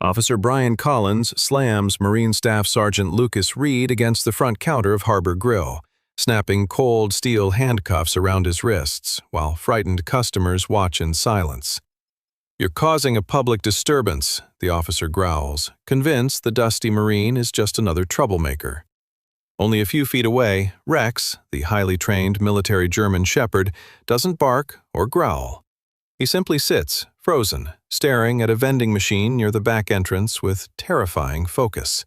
Officer Brian Collins slams Marine Staff Sergeant Lucas Reed against the front counter of Harbor Grill, snapping cold steel handcuffs around his wrists, while frightened customers watch in silence. "You're causing a public disturbance," the officer growls, convinced the dusty Marine is just another troublemaker. Only a few feet away, Rex, the highly trained military German shepherd, doesn't bark or growl. He simply sits, frozen, staring at a vending machine near the back entrance with terrifying focus.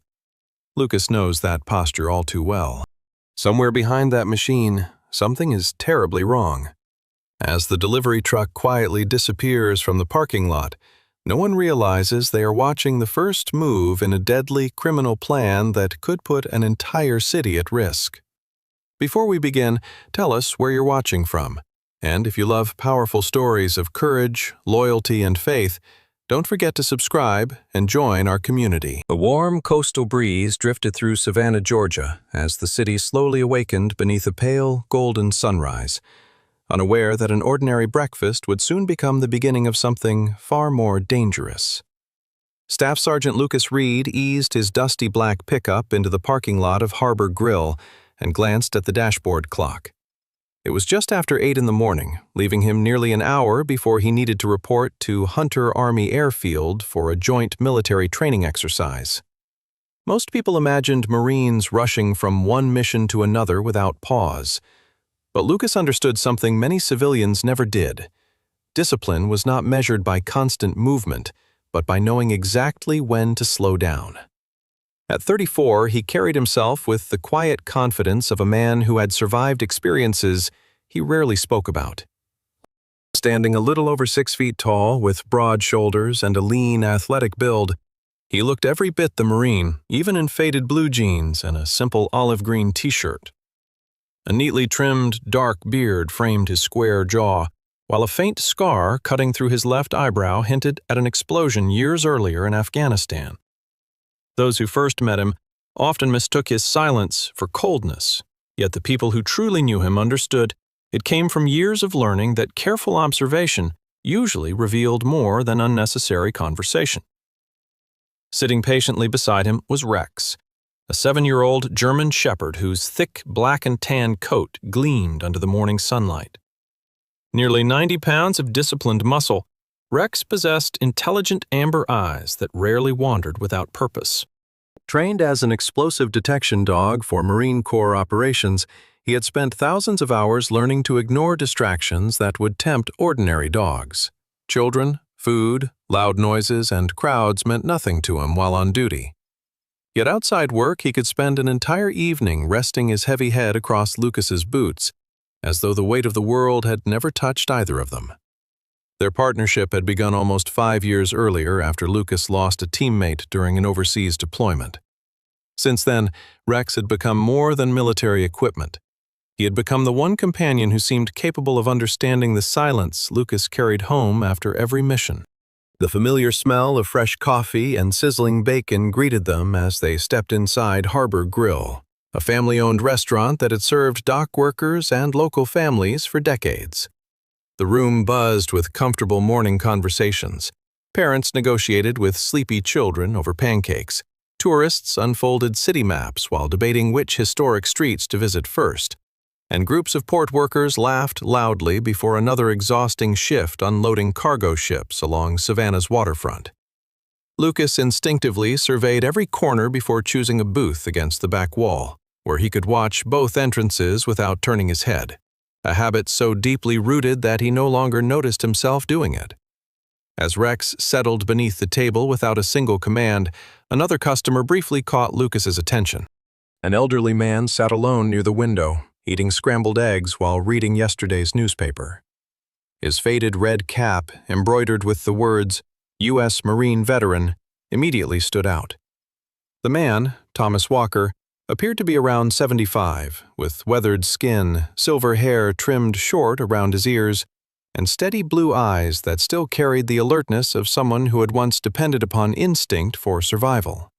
Lucas knows that posture all too well. Somewhere behind that machine, something is terribly wrong. As the delivery truck quietly disappears from the parking lot, no one realizes they are watching the first move in a deadly criminal plan that could put an entire city at risk. Before we begin, tell us where you're watching from. And if you love powerful stories of courage, loyalty, and faith, don't forget to subscribe and join our community. A warm coastal breeze drifted through Savannah, Georgia, as the city slowly awakened beneath a pale, golden sunrise, unaware that an ordinary breakfast would soon become the beginning of something far more dangerous. Staff Sergeant Lucas Reed eased his dusty black pickup into the parking lot of Harbor Grill and glanced at the dashboard clock. It was just after 8 in the morning, leaving him nearly an hour before he needed to report to Hunter Army Airfield for a joint military training exercise. Most people imagined Marines rushing from one mission to another without pause. But Lucas understood something many civilians never did. Discipline was not measured by constant movement, but by knowing exactly when to slow down. At 34, he carried himself with the quiet confidence of a man who had survived experiences he rarely spoke about. Standing a little over 6 feet tall, with broad shoulders and a lean, athletic build, he looked every bit the Marine, even in faded blue jeans and a simple olive green t-shirt. A neatly trimmed, dark beard framed his square jaw, while a faint scar cutting through his left eyebrow hinted at an explosion years earlier in Afghanistan. Those who first met him often mistook his silence for coldness, yet the people who truly knew him understood it came from years of learning that careful observation usually revealed more than unnecessary conversation. Sitting patiently beside him was Rex, a 7-year-old German shepherd whose thick black and tan coat gleamed under the morning sunlight. Nearly 90 pounds of disciplined muscle, Rex possessed intelligent amber eyes that rarely wandered without purpose. Trained as an explosive detection dog for Marine Corps operations, he had spent thousands of hours learning to ignore distractions that would tempt ordinary dogs. Children, food, loud noises, and crowds meant nothing to him while on duty. Yet outside work, he could spend an entire evening resting his heavy head across Lucas's boots, as though the weight of the world had never touched either of them. Their partnership had begun almost 5 years earlier after Lucas lost a teammate during an overseas deployment. Since then, Rex had become more than military equipment. He had become the one companion who seemed capable of understanding the silence Lucas carried home after every mission. The familiar smell of fresh coffee and sizzling bacon greeted them as they stepped inside Harbor Grill, a family-owned restaurant that had served dock workers and local families for decades. The room buzzed with comfortable morning conversations. Parents negotiated with sleepy children over pancakes. Tourists unfolded city maps while debating which historic streets to visit first. And groups of port workers laughed loudly before another exhausting shift unloading cargo ships along Savannah's waterfront. Lucas instinctively surveyed every corner before choosing a booth against the back wall, where he could watch both entrances without turning his head, a habit so deeply rooted that he no longer noticed himself doing it. As Rex settled beneath the table without a single command, another customer briefly caught Lucas's attention. An elderly man sat alone near the window, eating scrambled eggs while reading yesterday's newspaper. His faded red cap, embroidered with the words, U.S. Marine Veteran, immediately stood out. The man, Thomas Walker, appeared to be around 75, with weathered skin, silver hair trimmed short around his ears, and steady blue eyes that still carried the alertness of someone who had once depended upon instinct for survival.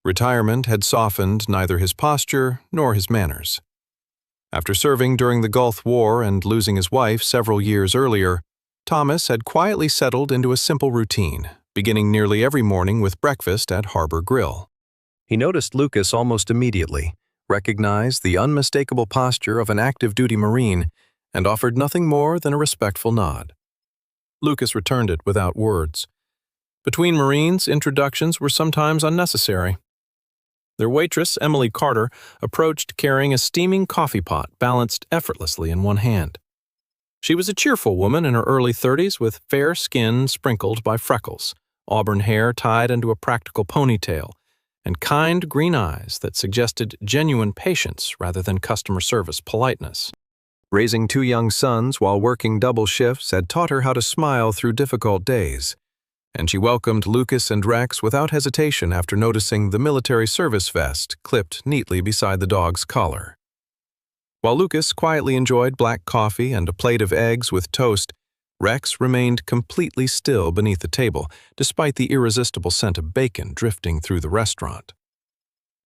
Retirement had softened neither his posture nor his manners. After serving during the Gulf War and losing his wife several years earlier, Thomas had quietly settled into a simple routine, beginning nearly every morning with breakfast at Harbor Grill. He noticed Lucas almost immediately, recognized the unmistakable posture of an active-duty Marine, and offered nothing more than a respectful nod. Lucas returned it without words. Between Marines, introductions were sometimes unnecessary. Their waitress, Emily Carter, approached carrying a steaming coffee pot balanced effortlessly in one hand. She was a cheerful woman in her early 30s with fair skin sprinkled by freckles, auburn hair tied into a practical ponytail, and kind green eyes that suggested genuine patience rather than customer service politeness. Raising 2 young sons while working double shifts had taught her how to smile through difficult days, and she welcomed Lucas and Rex without hesitation after noticing the military service vest clipped neatly beside the dog's collar. While Lucas quietly enjoyed black coffee and a plate of eggs with toast, Rex remained completely still beneath the table, despite the irresistible scent of bacon drifting through the restaurant.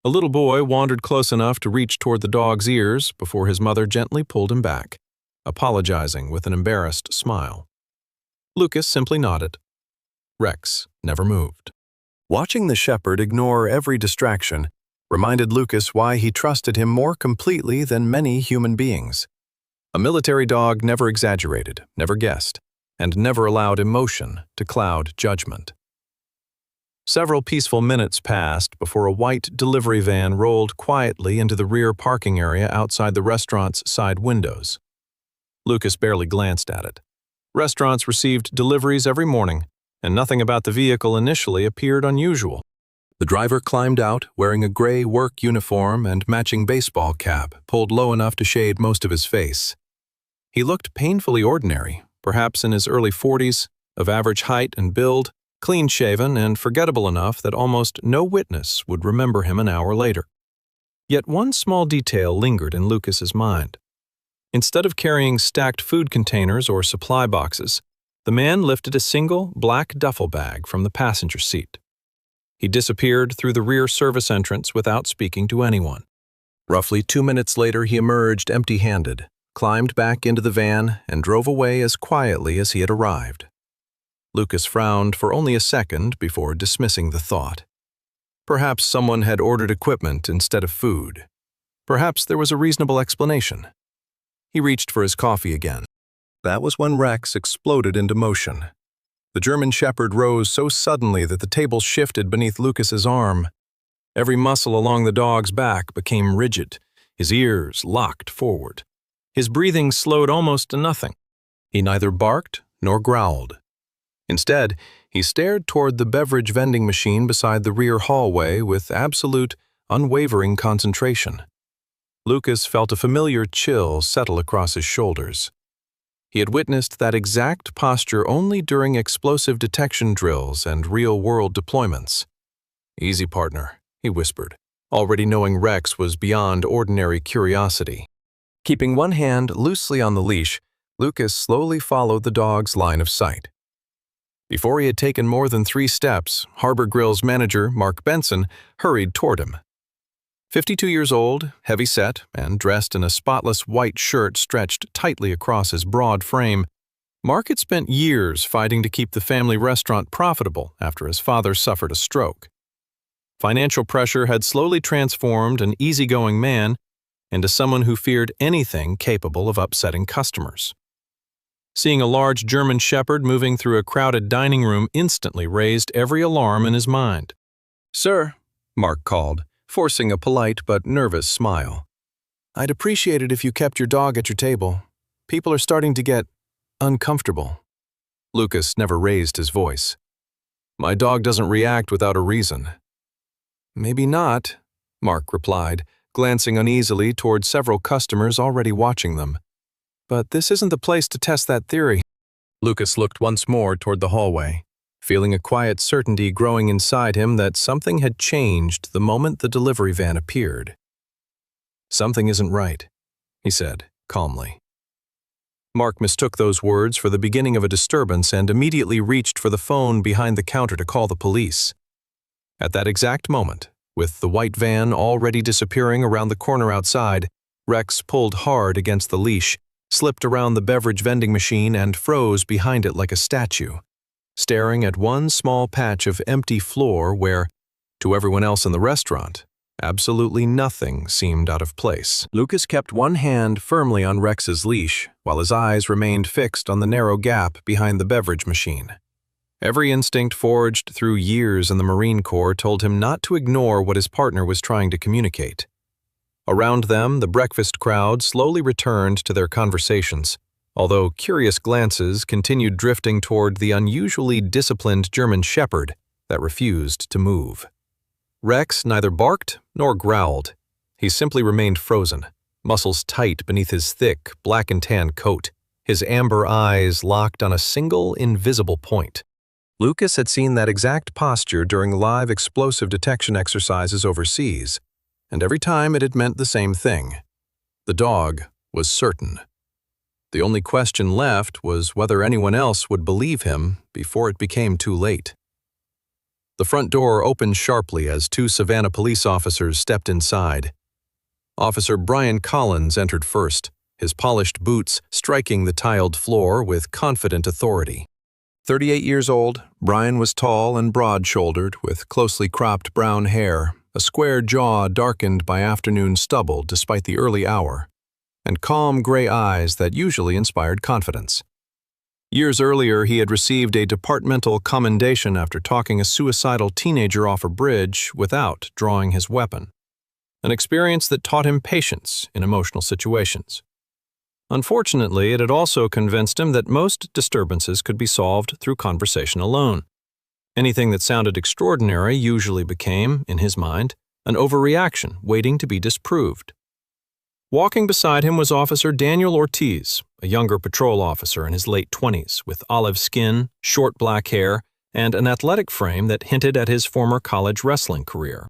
A little boy wandered close enough to reach toward the dog's ears before his mother gently pulled him back, apologizing with an embarrassed smile. Lucas simply nodded. Rex never moved. Watching the shepherd ignore every distraction reminded Lucas why he trusted him more completely than many human beings. A military dog never exaggerated, never guessed, and never allowed emotion to cloud judgment. Several peaceful minutes passed before a white delivery van rolled quietly into the rear parking area outside the restaurant's side windows. Lucas barely glanced at it. Restaurants received deliveries every morning, and nothing about the vehicle initially appeared unusual. The driver climbed out wearing a gray work uniform and matching baseball cap pulled low enough to shade most of his face. He looked painfully ordinary, perhaps in his early 40s, of average height and build, clean-shaven and forgettable enough that almost no witness would remember him an hour later. Yet one small detail lingered in Lucas's mind. Instead of carrying stacked food containers or supply boxes, the man lifted a single black duffel bag from the passenger seat. He disappeared through the rear service entrance without speaking to anyone. Roughly 2 minutes later, he emerged empty-handed, climbed back into the van, and drove away as quietly as he had arrived. Lucas frowned for only a second before dismissing the thought. Perhaps someone had ordered equipment instead of food. Perhaps there was a reasonable explanation. He reached for his coffee again. That was when Rex exploded into motion. The German shepherd rose so suddenly that the table shifted beneath Lucas's arm. Every muscle along the dog's back became rigid, his ears locked forward. His breathing slowed almost to nothing. He neither barked nor growled. Instead, he stared toward the beverage vending machine beside the rear hallway with absolute, unwavering concentration. Lucas felt a familiar chill settle across his shoulders. He had witnessed that exact posture only during explosive detection drills and real-world deployments. "Easy, partner," he whispered, already knowing Rex was beyond ordinary curiosity. Keeping one hand loosely on the leash, Lucas slowly followed the dog's line of sight. Before he had taken more than 3 steps, Harbor Grill's manager, Mark Benson, hurried toward him. 52 years old, heavy-set, and dressed in a spotless white shirt stretched tightly across his broad frame, Mark had spent years fighting to keep the family restaurant profitable after his father suffered a stroke. Financial pressure had slowly transformed an easygoing man into someone who feared anything capable of upsetting customers. Seeing a large German shepherd moving through a crowded dining room instantly raised every alarm in his mind. "Sir," Mark called, forcing a polite but nervous smile. "I'd appreciate it if you kept your dog at your table. People are starting to get uncomfortable." Lucas never raised his voice. "My dog doesn't react without a reason." "Maybe not," Mark replied, glancing uneasily toward several customers already watching them. "But this isn't the place to test that theory." Lucas looked once more toward the hallway, feeling a quiet certainty growing inside him that something had changed the moment the delivery van appeared. "Something isn't right," he said, calmly. Mark mistook those words for the beginning of a disturbance and immediately reached for the phone behind the counter to call the police. At that exact moment, with the white van already disappearing around the corner outside, Rex pulled hard against the leash, slipped around the beverage vending machine, and froze behind it like a statue. staring at one small patch of empty floor where, to everyone else in the restaurant, absolutely nothing seemed out of place. Lucas kept one hand firmly on Rex's leash, while his eyes remained fixed on the narrow gap behind the beverage machine. Every instinct forged through years in the Marine Corps told him not to ignore what his partner was trying to communicate. Around them, the breakfast crowd slowly returned to their conversations, although curious glances continued drifting toward the unusually disciplined German shepherd that refused to move. Rex neither barked nor growled. He simply remained frozen, muscles tight beneath his thick, black and tan coat, his amber eyes locked on a single, invisible point. Lucas had seen that exact posture during live explosive detection exercises overseas, and every time it had meant the same thing. The dog was certain. The only question left was whether anyone else would believe him before it became too late. The front door opened sharply as two Savannah police officers stepped inside. Officer Brian Collins entered first, his polished boots striking the tiled floor with confident authority. 38 years old, Brian was tall and broad-shouldered, with closely cropped brown hair, a square jaw darkened by afternoon stubble despite the early hour, and calm gray eyes that usually inspired confidence. Years earlier, he had received a departmental commendation after talking a suicidal teenager off a bridge without drawing his weapon, an experience that taught him patience in emotional situations. Unfortunately, it had also convinced him that most disturbances could be solved through conversation alone. Anything that sounded extraordinary usually became, in his mind, an overreaction waiting to be disproved. Walking beside him was Officer Daniel Ortiz, a younger patrol officer in his late 20s, with olive skin, short black hair, and an athletic frame that hinted at his former college wrestling career.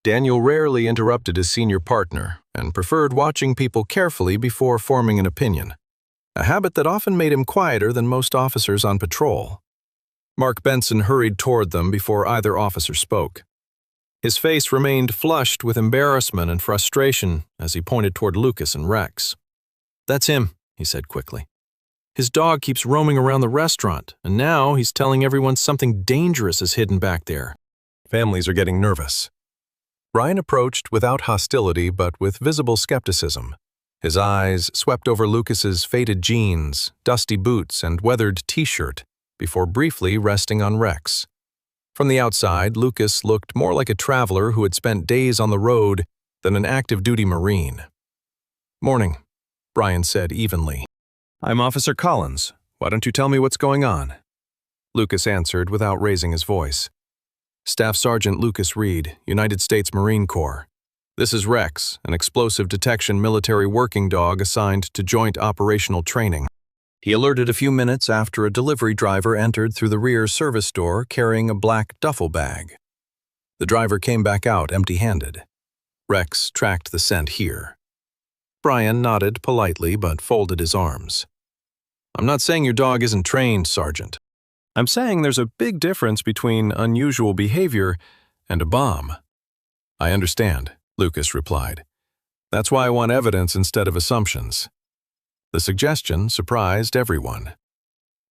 Daniel rarely interrupted his senior partner and preferred watching people carefully before forming an opinion, a habit that often made him quieter than most officers on patrol. Mark Benson hurried toward them before either officer spoke. His face remained flushed with embarrassment and frustration as he pointed toward Lucas and Rex. "That's him," he said quickly. "His dog keeps roaming around the restaurant, and now he's telling everyone something dangerous is hidden back there." Families are getting nervous. Brian approached without hostility but with visible skepticism. His eyes swept over Lucas's faded jeans, dusty boots, and weathered t-shirt before briefly resting on Rex. From the outside, Lucas looked more like a traveler who had spent days on the road than an active-duty Marine. "Morning," Brian said evenly. "I'm Officer Collins. Why don't you tell me what's going on?" Lucas answered without raising his voice. "Staff Sergeant Lucas Reed, United States Marine Corps. This is Rex, an explosive detection military working dog assigned to joint operational training." He alerted a few minutes after a delivery driver entered through the rear service door carrying a black duffel bag. The driver came back out empty-handed. Rex tracked the scent here. Brian nodded politely but folded his arms. "I'm not saying your dog isn't trained, Sergeant. I'm saying there's a big difference between unusual behavior and a bomb." "I understand," Lucas replied. "That's why I want evidence instead of assumptions." The suggestion surprised everyone.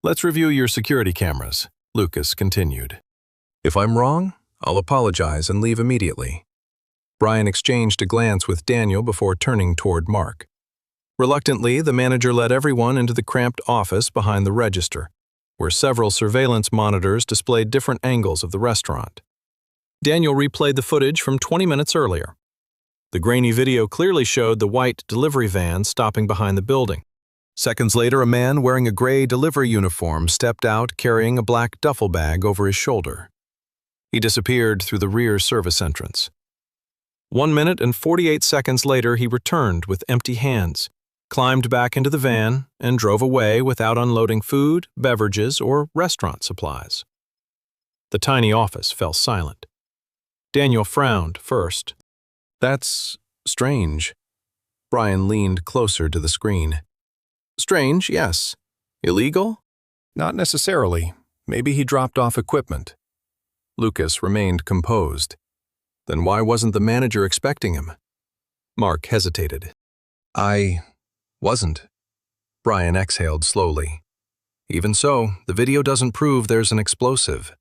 "Let's review your security cameras," Lucas continued. "If I'm wrong, I'll apologize and leave immediately." Brian exchanged a glance with Daniel before turning toward Mark. Reluctantly, the manager led everyone into the cramped office behind the register, where several surveillance monitors displayed different angles of the restaurant. Daniel replayed the footage from 20 minutes earlier. The grainy video clearly showed the white delivery van stopping behind the building. Seconds later, a man wearing a gray delivery uniform stepped out carrying a black duffel bag over his shoulder. He disappeared through the rear service entrance. 1 minute and 48 seconds later, he returned with empty hands, climbed back into the van, and drove away without unloading food, beverages, or restaurant supplies. The tiny office fell silent. Daniel frowned first. "That's strange." Brian leaned closer to the screen. "Strange, yes. Illegal? Not necessarily. Maybe he dropped off equipment." Lucas remained composed. Then why wasn't the manager expecting him? Mark hesitated. "I wasn't." Brian exhaled slowly. Even so, the video doesn't prove there's an explosive.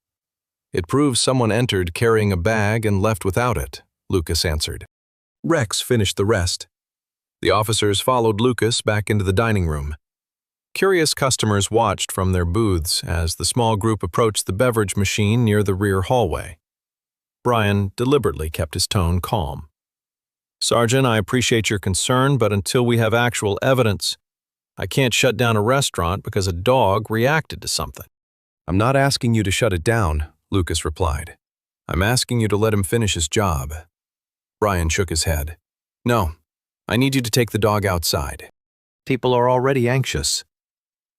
It proves someone entered carrying a bag and left without it, Lucas answered. Rex finished the rest. The officers followed Lucas back into the dining room. Curious customers watched from their booths as the small group approached the beverage machine near the rear hallway. Brian deliberately kept his tone calm. "Sergeant, I appreciate your concern, but until we have actual evidence, I can't shut down a restaurant because a dog reacted to something." "I'm not asking you to shut it down," Lucas replied. "I'm asking you to let him finish his job." Brian shook his head. "No, I need you to take the dog outside. People are already anxious."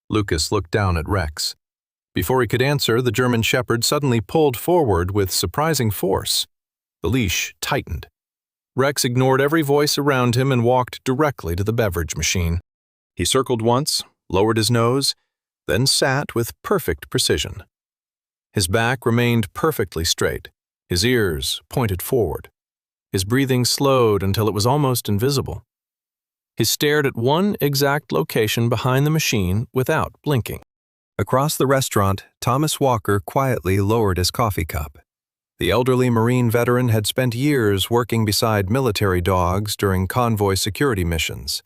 Lucas looked down at Rex. Before he could answer, the German Shepherd suddenly pulled forward with surprising force. The leash tightened. Rex ignored every voice around him and walked directly to the beverage machine. He circled once, lowered his nose, then sat with perfect precision. His back remained perfectly straight, his ears pointed forward. His breathing slowed until it was almost invisible. He stared at one exact location behind the machine without blinking. Across the restaurant, Thomas Walker quietly lowered his coffee cup. The elderly Marine veteran had spent years working beside military dogs during convoy security missions.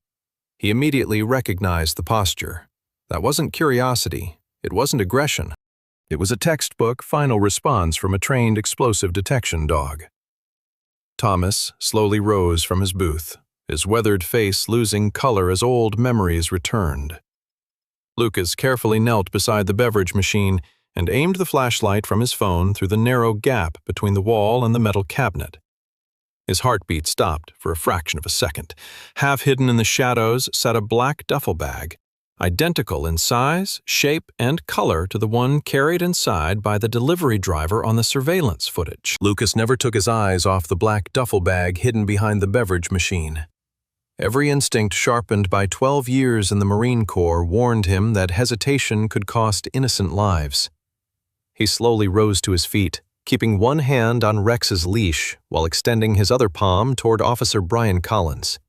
He immediately recognized the posture. That wasn't curiosity. It wasn't aggression. It was a textbook final response from a trained explosive detection dog. Thomas slowly rose from his booth, his weathered face losing color as old memories returned. Lucas carefully knelt beside the beverage machine and aimed the flashlight from his phone through the narrow gap between the wall and the metal cabinet. His heartbeat stopped for a fraction of a second. Half hidden in the shadows sat a black duffel bag, identical in size, shape, and color to the one carried inside by the delivery driver on the surveillance footage. Lucas never took his eyes off the black duffel bag hidden behind the beverage machine. Every instinct sharpened by 12 years in the Marine Corps warned him that hesitation could cost innocent lives. He slowly rose to his feet, keeping one hand on Rex's leash while extending his other palm toward Officer Brian Collins.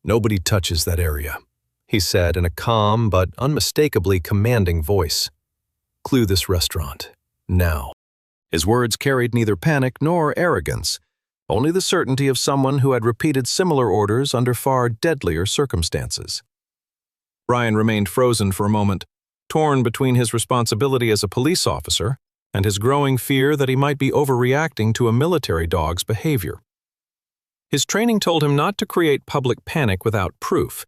"Nobody touches that area," he said in a calm but unmistakably commanding voice. "Clue this restaurant, now." His words carried neither panic nor arrogance, only the certainty of someone who had repeated similar orders under far deadlier circumstances. Brian remained frozen for a moment, torn between his responsibility as a police officer and his growing fear that he might be overreacting to a military dog's behavior. His training told him not to create public panic without proof.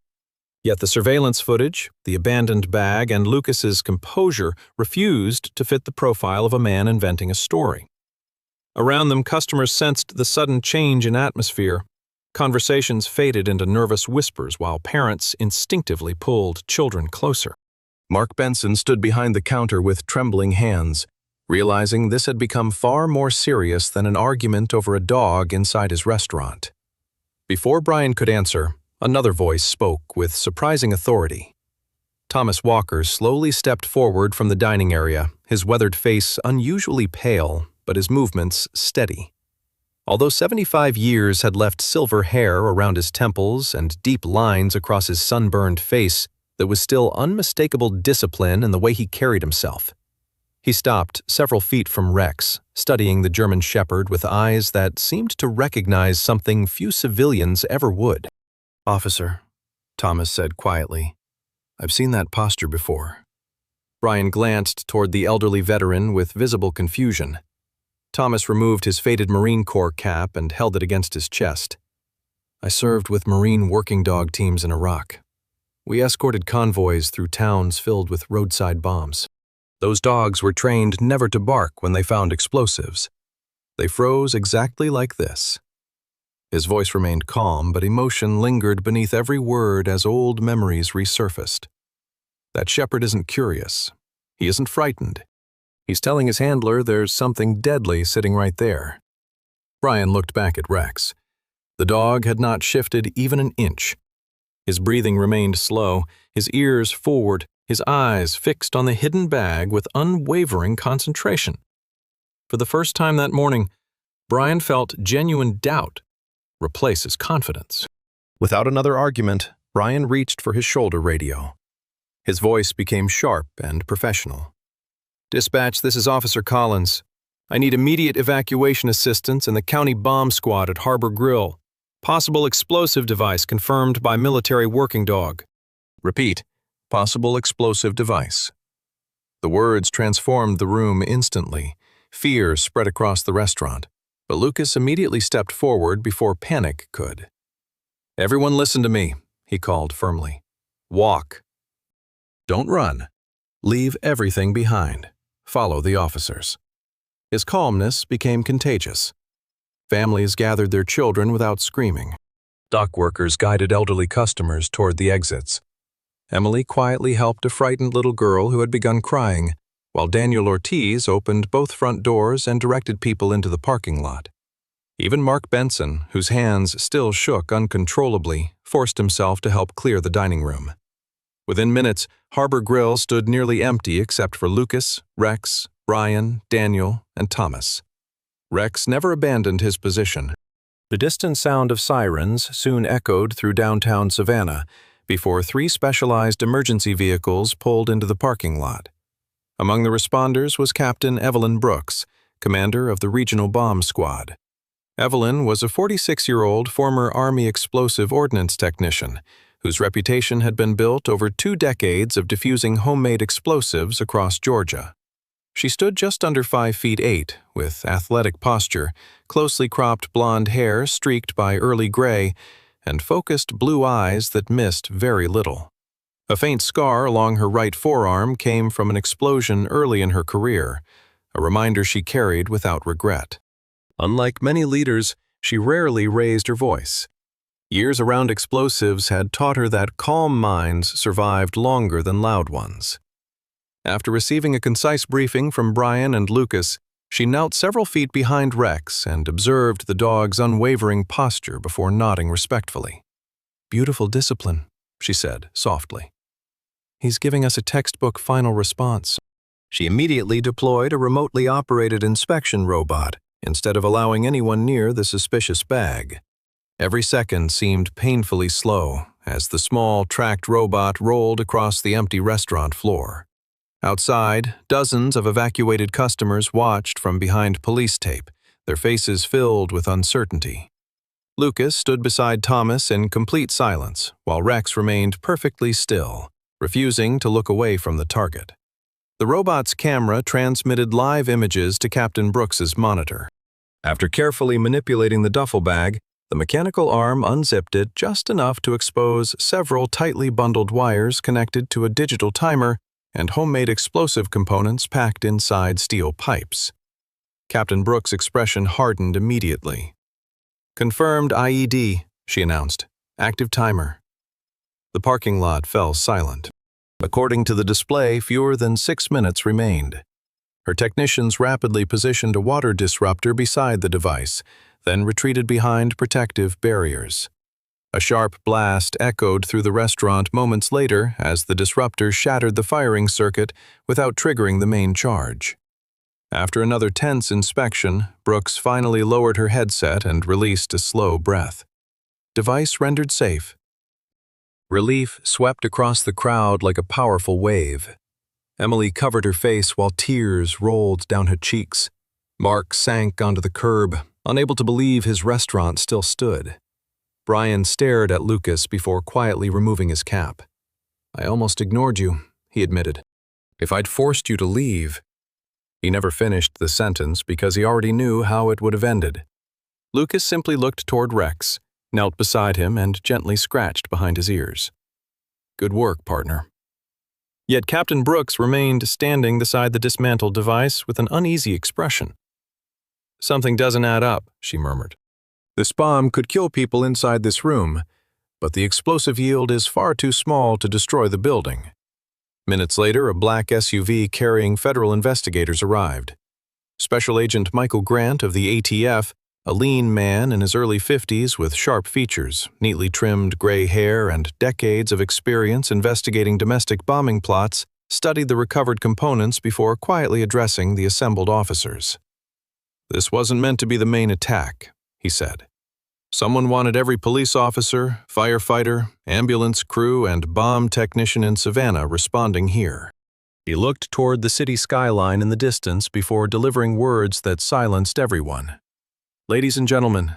Yet the surveillance footage, the abandoned bag, and Lucas's composure refused to fit the profile of a man inventing a story. Around them, customers sensed the sudden change in atmosphere. Conversations faded into nervous whispers while parents instinctively pulled children closer. Mark Benson stood behind the counter with trembling hands, realizing this had become far more serious than an argument over a dog inside his restaurant. Before Brian could answer, another voice spoke with surprising authority. Thomas Walker slowly stepped forward from the dining area, his weathered face unusually pale, but his movements steady. Although 75 years had left silver hair around his temples and deep lines across his sunburned face, there was still unmistakable discipline in the way he carried himself. He stopped several feet from Rex, studying the German Shepherd with eyes that seemed to recognize something few civilians ever would. "Officer," Thomas said quietly, "I've seen that posture before." Brian glanced toward the elderly veteran with visible confusion. Thomas removed his faded Marine Corps cap and held it against his chest. "I served with Marine working dog teams in Iraq. We escorted convoys through towns filled with roadside bombs. Those dogs were trained never to bark when they found explosives. They froze exactly like this." His voice remained calm, but emotion lingered beneath every word as old memories resurfaced. "That shepherd isn't curious. He isn't frightened. He's telling his handler there's something deadly sitting right there." Brian looked back at Rex. The dog had not shifted even an inch. His breathing remained slow, his ears forward, his eyes fixed on the hidden bag with unwavering concentration. For the first time that morning, Brian felt genuine doubt replace his confidence. Without another argument, Brian reached for his shoulder radio. His voice became sharp and professional. "Dispatch, this is Officer Collins. I need immediate evacuation assistance in the county bomb squad at Harbor Grill. Possible explosive device confirmed by military working dog." Repeat, possible explosive device. The words transformed the room instantly. Fear spread across the restaurant, but Lucas immediately stepped forward before panic could. "Everyone listen to me," he called firmly. "Walk. Don't run. Leave everything behind. Follow the officers." His calmness became contagious. Families gathered their children without screaming. Dock workers guided elderly customers toward the exits. Emily quietly helped a frightened little girl who had begun crying, while Daniel Ortiz opened both front doors and directed people into the parking lot. Even Mark Benson, whose hands still shook uncontrollably, forced himself to help clear the dining room. Within minutes, Harbor Grill stood nearly empty except for Lucas, Rex, Brian, Daniel, and Thomas. Rex never abandoned his position. The distant sound of sirens soon echoed through downtown Savannah before 3 specialized emergency vehicles pulled into the parking lot. Among the responders was Captain Evelyn Brooks, commander of the Regional Bomb Squad. Evelyn was a 46-year-old former Army explosive ordnance technician whose reputation had been built over 2 decades of diffusing homemade explosives across Georgia. She stood just under 5 feet 8, with athletic posture, closely cropped blonde hair streaked by early gray, and focused blue eyes that missed very little. A faint scar along her right forearm came from an explosion early in her career, a reminder she carried without regret. Unlike many leaders, she rarely raised her voice. Years around explosives had taught her that calm minds survived longer than loud ones. After receiving a concise briefing from Brian and Lucas, she knelt several feet behind Rex and observed the dog's unwavering posture before nodding respectfully. "Beautiful discipline," she said softly. "He's giving us a textbook final response." She immediately deployed a remotely operated inspection robot instead of allowing anyone near the suspicious bag. Every second seemed painfully slow as the small, tracked robot rolled across the empty restaurant floor. Outside, dozens of evacuated customers watched from behind police tape, their faces filled with uncertainty. Lucas stood beside Thomas in complete silence, while Rex remained perfectly still, refusing to look away from the target. The robot's camera transmitted live images to Captain Brooks's monitor. After carefully manipulating the duffel bag, the mechanical arm unzipped it just enough to expose several tightly bundled wires connected to a digital timer and homemade explosive components packed inside steel pipes. Captain Brooks' expression hardened immediately. "Confirmed IED," she announced. "Active timer." The parking lot fell silent. According to the display, fewer than 6 minutes remained. Her technicians rapidly positioned a water disruptor beside the device, then retreated behind protective barriers. A sharp blast echoed through the restaurant moments later as the disruptor shattered the firing circuit without triggering the main charge. After another tense inspection, Brooks finally lowered her headset and released a slow breath. Device rendered safe. Relief swept across the crowd like a powerful wave. Emily covered her face while tears rolled down her cheeks. Mark sank onto the curb, unable to believe his restaurant still stood. Brian stared at Lucas before quietly removing his cap. "I almost ignored you," he admitted. "If I'd forced you to leave." He never finished the sentence because he already knew how it would have ended. Lucas simply looked toward Rex, knelt beside him, and gently scratched behind his ears. "Good work, partner." Yet Captain Brooks remained standing beside the dismantled device with an uneasy expression. "Something doesn't add up," she murmured. "This bomb could kill people inside this room, but the explosive yield is far too small to destroy the building." Minutes later, a black SUV carrying federal investigators arrived. Special Agent Michael Grant of the ATF, a lean man in his early 50s with sharp features, neatly trimmed gray hair, and decades of experience investigating domestic bombing plots, studied the recovered components before quietly addressing the assembled officers. "This wasn't meant to be the main attack," he said. Someone wanted every police officer, firefighter, ambulance crew, and bomb technician in Savannah responding here. He looked toward the city skyline in the distance before delivering words that silenced everyone. Ladies and gentlemen,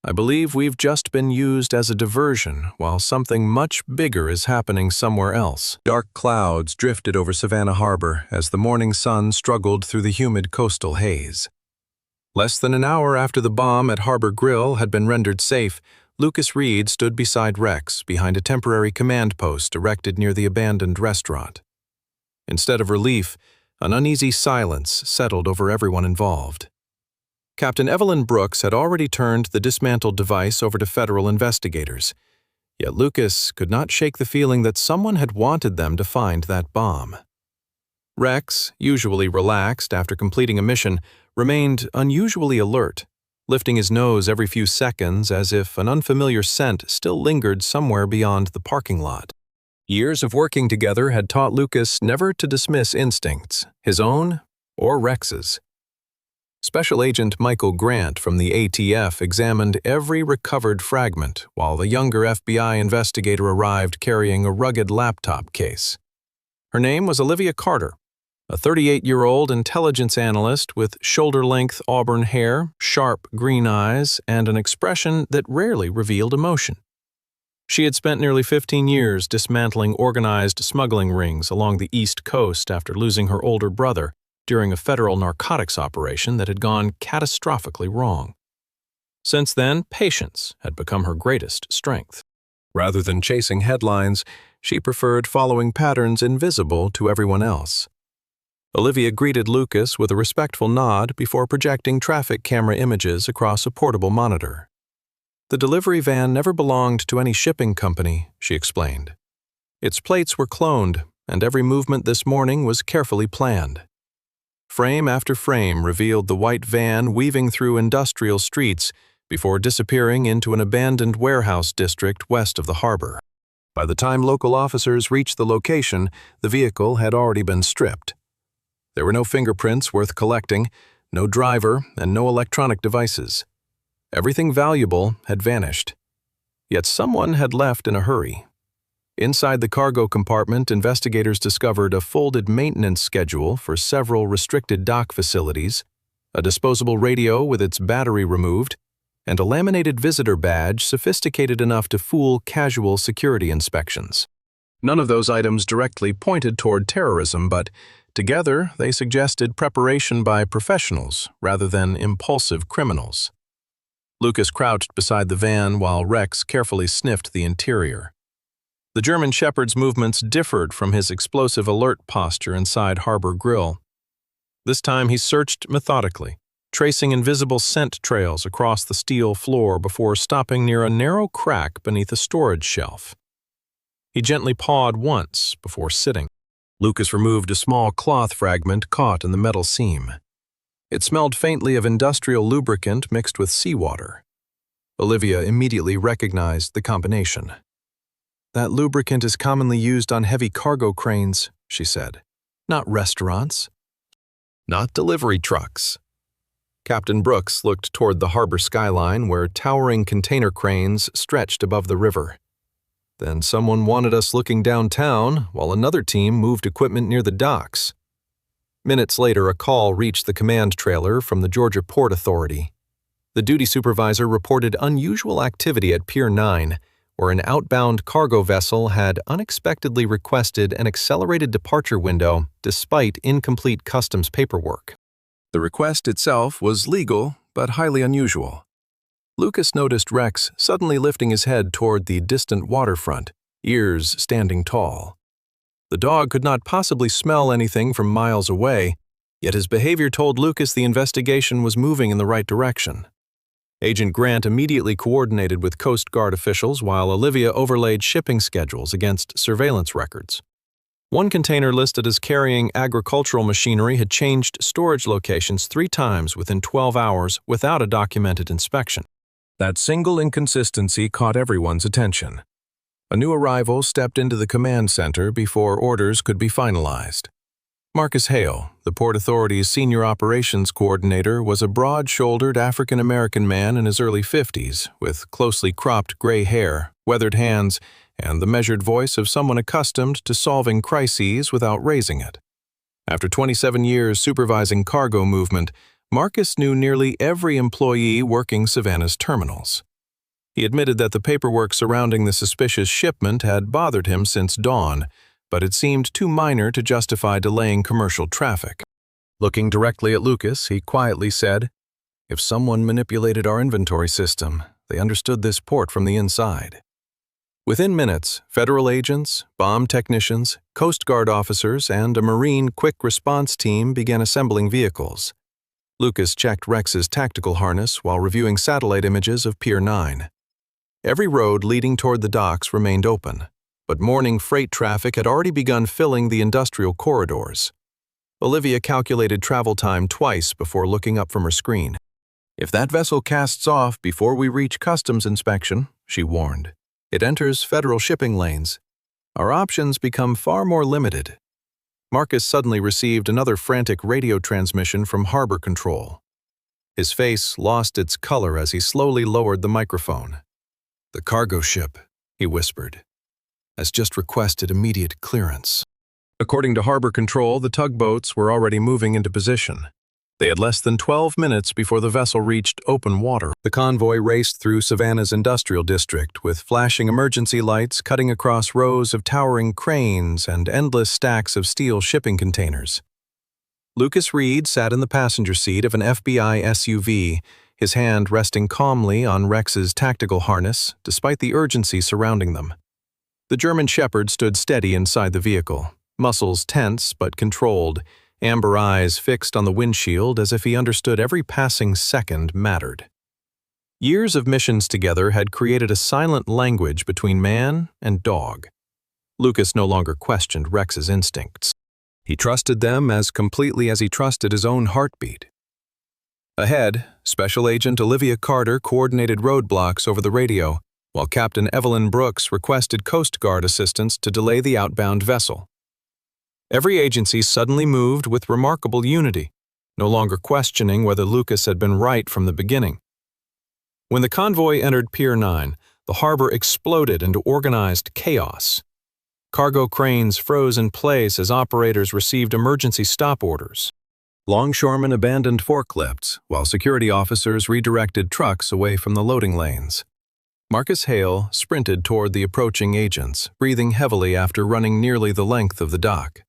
I believe we've just been used as a diversion while something much bigger is happening somewhere else. Dark clouds drifted over Savannah Harbor as the morning sun struggled through the humid coastal haze. Less than an hour after the bomb at Harbor Grill had been rendered safe, Lucas Reed stood beside Rex behind a temporary command post erected near the abandoned restaurant. Instead of relief, an uneasy silence settled over everyone involved. Captain Evelyn Brooks had already turned the dismantled device over to federal investigators, yet Lucas could not shake the feeling that someone had wanted them to find that bomb. Rex, usually relaxed after completing a mission, remained unusually alert, lifting his nose every few seconds as if an unfamiliar scent still lingered somewhere beyond the parking lot. Years of working together had taught Lucas never to dismiss instincts, his own or Rex's. Special Agent Michael Grant from the ATF examined every recovered fragment, while the younger FBI investigator arrived carrying a rugged laptop case. Her name was Olivia Carter, a 38-year-old intelligence analyst with shoulder-length auburn hair, sharp green eyes, and an expression that rarely revealed emotion. She had spent nearly 15 years dismantling organized smuggling rings along the East Coast after losing her older brother during a federal narcotics operation that had gone catastrophically wrong. Since then, patience had become her greatest strength. Rather than chasing headlines, she preferred following patterns invisible to everyone else. Olivia greeted Lucas with a respectful nod before projecting traffic camera images across a portable monitor. The delivery van never belonged to any shipping company, she explained. Its plates were cloned, and every movement this morning was carefully planned. Frame after frame revealed the white van weaving through industrial streets before disappearing into an abandoned warehouse district west of the harbor. By the time local officers reached the location, the vehicle had already been stripped. There were no fingerprints worth collecting, no driver, and no electronic devices. Everything valuable had vanished. Yet someone had left in a hurry. Inside the cargo compartment, investigators discovered a folded maintenance schedule for several restricted dock facilities, a disposable radio with its battery removed, and a laminated visitor badge sophisticated enough to fool casual security inspections. None of those items directly pointed toward terrorism, but together they suggested preparation by professionals rather than impulsive criminals. Lucas crouched beside the van while Rex carefully sniffed the interior. The German Shepherd's movements differed from his explosive alert posture inside Harbor Grill. This time he searched methodically, tracing invisible scent trails across the steel floor before stopping near a narrow crack beneath a storage shelf. He gently pawed once before sitting. Lucas removed a small cloth fragment caught in the metal seam. It smelled faintly of industrial lubricant mixed with seawater. Olivia immediately recognized the combination. "That lubricant is commonly used on heavy cargo cranes," she said. "Not restaurants. Not delivery trucks." Captain Brooks looked toward the harbor skyline where towering container cranes stretched above the river. Then someone wanted us looking downtown while another team moved equipment near the docks. Minutes later, a call reached the command trailer from the Georgia Port Authority. The duty supervisor reported unusual activity at Pier 9, where an outbound cargo vessel had unexpectedly requested an accelerated departure window despite incomplete customs paperwork. The request itself was legal, but highly unusual. Lucas noticed Rex suddenly lifting his head toward the distant waterfront, ears standing tall. The dog could not possibly smell anything from miles away, yet his behavior told Lucas the investigation was moving in the right direction. Agent Grant immediately coordinated with Coast Guard officials while Olivia overlaid shipping schedules against surveillance records. One container listed as carrying agricultural machinery had changed storage locations 3 times within 12 hours without a documented inspection. That single inconsistency caught everyone's attention. A new arrival stepped into the command center before orders could be finalized. Marcus Hale, the Port Authority's senior operations coordinator, was a broad-shouldered African-American man in his early 50s, with closely cropped gray hair, weathered hands, and the measured voice of someone accustomed to solving crises without raising it. After 27 years supervising cargo movement, Marcus knew nearly every employee working Savannah's terminals. He admitted that the paperwork surrounding the suspicious shipment had bothered him since dawn, but it seemed too minor to justify delaying commercial traffic. Looking directly at Lucas, he quietly said, "If someone manipulated our inventory system, they understood this port from the inside." Within minutes, federal agents, bomb technicians, Coast Guard officers, and a Marine quick response team began assembling vehicles. Lucas checked Rex's tactical harness while reviewing satellite images of Pier 9. Every road leading toward the docks remained open, but morning freight traffic had already begun filling the industrial corridors. Olivia calculated travel time twice before looking up from her screen. "If that vessel casts off before we reach customs inspection," she warned, "it enters federal shipping lanes. Our options become far more limited." Marcus suddenly received another frantic radio transmission from Harbor Control. His face lost its color as he slowly lowered the microphone. "The cargo ship," he whispered, "has just requested immediate clearance." According to Harbor Control, the tugboats were already moving into position. They had less than 12 minutes before the vessel reached open water. The convoy raced through Savannah's industrial district, with flashing emergency lights cutting across rows of towering cranes and endless stacks of steel shipping containers. Lucas Reed sat in the passenger seat of an FBI SUV, his hand resting calmly on Rex's tactical harness, despite the urgency surrounding them. The German Shepherd stood steady inside the vehicle, muscles tense but controlled, amber eyes fixed on the windshield as if he understood every passing second mattered. Years of missions together had created a silent language between man and dog. Lucas no longer questioned Rex's instincts. He trusted them as completely as he trusted his own heartbeat. Ahead, Special Agent Olivia Carter coordinated roadblocks over the radio, while Captain Evelyn Brooks requested Coast Guard assistance to delay the outbound vessel. Every agency suddenly moved with remarkable unity, no longer questioning whether Lucas had been right from the beginning. When the convoy entered Pier 9, the harbor exploded into organized chaos. Cargo cranes froze in place as operators received emergency stop orders. Longshoremen abandoned forklifts, while security officers redirected trucks away from the loading lanes. Marcus Hale sprinted toward the approaching agents, breathing heavily after running nearly the length of the dock.